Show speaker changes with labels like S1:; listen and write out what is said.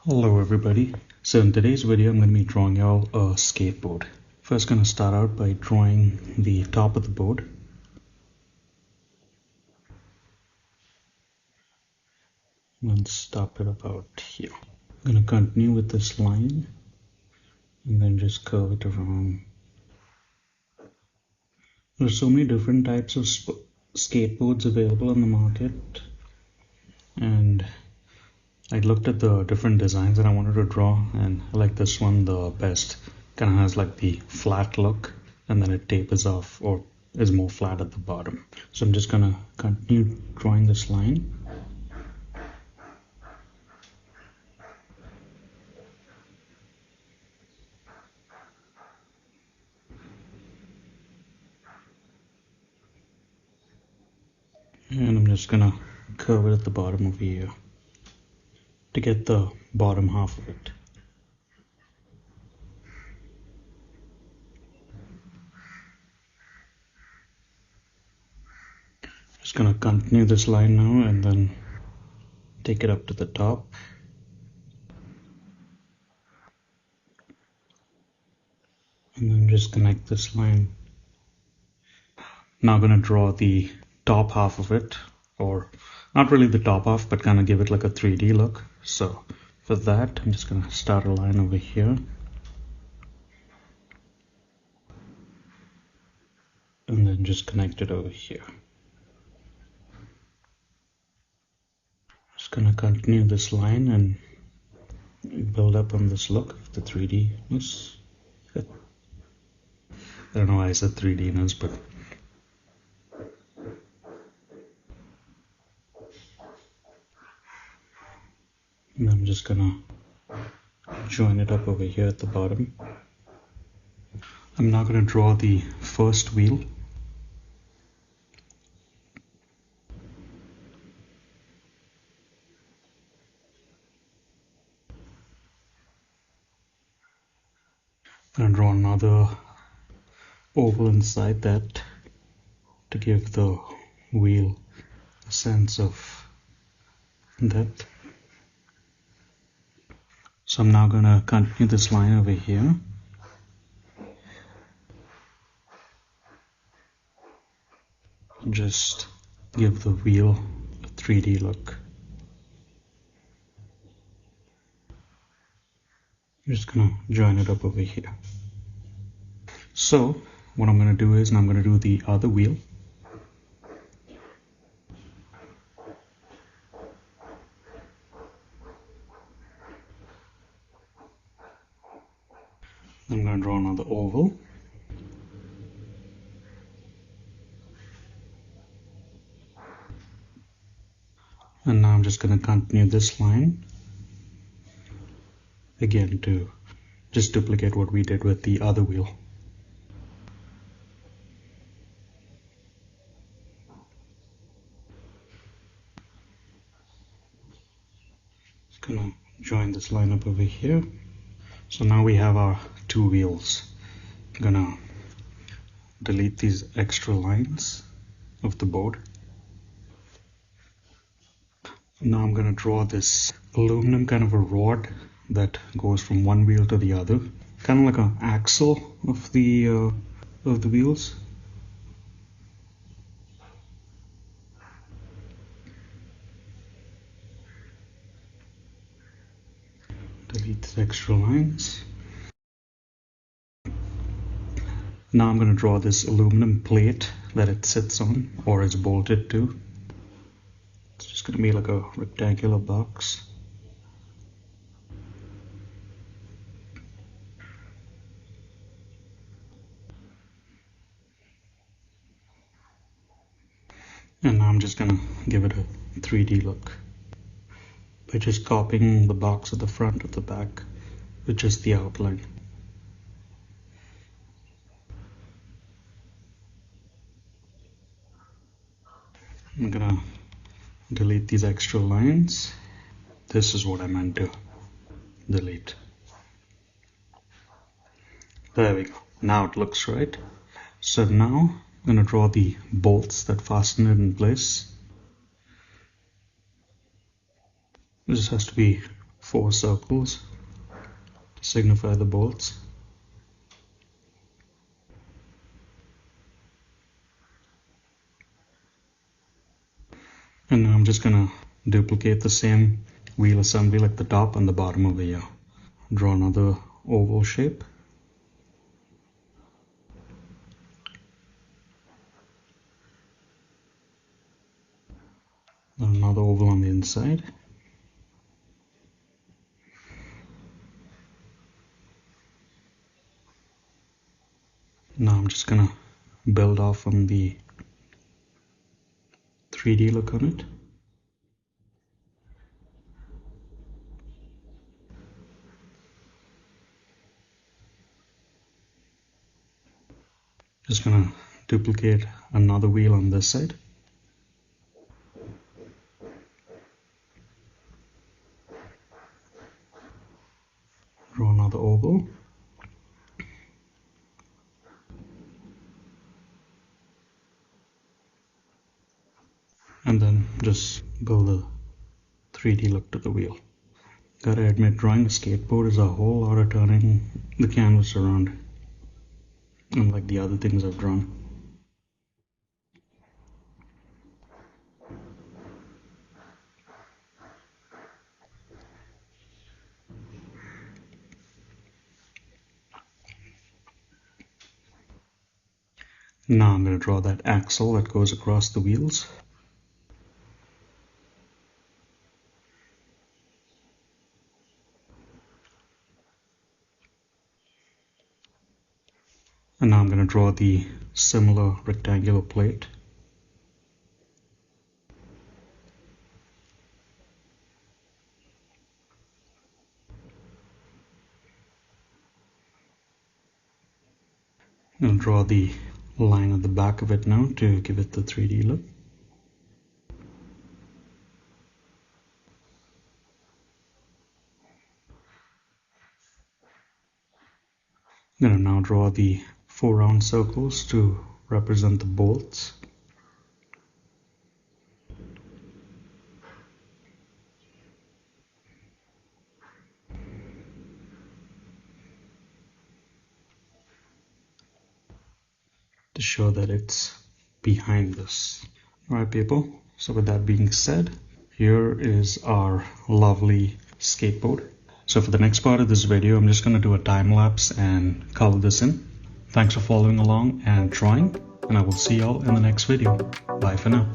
S1: Hello everybody. So in today's video I'm going to be drawing y'all a skateboard. First going to start out by drawing the top of the board. And stop it about here. I'm going to continue with this line and then just curve it around. There's so many different types of skateboards available on the market, and I looked at the different designs that I wanted to draw, and I like this one the best. Kind of has like the flat look, and then it tapers off or is more flat at the bottom. So I'm just gonna continue drawing this line. And I'm just gonna curve it at the bottom over here to get the bottom half of it. Just gonna continue this line now and then take it up to the top. And then just connect this line. Now I'm gonna draw the top half of it, or not really the top half, but kind of give it like a 3D look. So for that, I'm just gonna start a line over here. And then just connect it over here. Just gonna continue this line and build up on this look of the 3D-ness. I don't know why I said 3D-ness, but and I'm just gonna join it up over here at the bottom. I'm now gonna draw the first wheel. I'm gonna draw another oval inside that to give the wheel a sense of depth. So I'm now going to continue this line over here. Just give the wheel a 3D look. I'm just going to join it up over here. So what I'm going to do is I'm going to do the other wheel. I'm going to draw another oval. And now I'm just going to continue this line again to just duplicate what we did with the other wheel. Just going to join this line up over here. So now we have our two wheels. I'm gonna delete these extra lines of the board. Now I'm gonna draw this aluminum kind of a rod that goes from one wheel to the other, kind of like an axle of the wheels. Delete the extra lines. Now I'm going to draw this aluminum plate that it sits on or is bolted to. It's just going to be like a rectangular box. And now I'm just going to give it a 3D look by just copying the box at the front of the back with just the outline. I'm gonna delete these extra lines. This is what I meant to delete. There we go. Now it looks right. So now I'm gonna draw the bolts that fasten it in place. This has to be 4 circles to signify the bolts. And now I'm just gonna duplicate the same wheel assembly like the top and the bottom over here. Draw another oval shape. Another oval on the inside. Now I'm just gonna build off on the 3D look on it. Just gonna duplicate another wheel on this side. Draw another oval. And then just build a 3D look to the wheel. Gotta admit, drawing a skateboard is a whole lot of turning the canvas around, unlike the other things I've drawn. Now I'm going to draw that axle that goes across the wheels. And now I'm going to draw the similar rectangular plate. I'll draw the line at the back of it now to give it the 3D look. I'm going to now draw the 4 round circles to represent the bolts. To show that it's behind this. Alright people, so with that being said, here is our lovely skateboard. So for the next part of this video, I'm just going to do a time lapse and color this in. Thanks for following along and trying, and I will see y'all in the next video. Bye for now.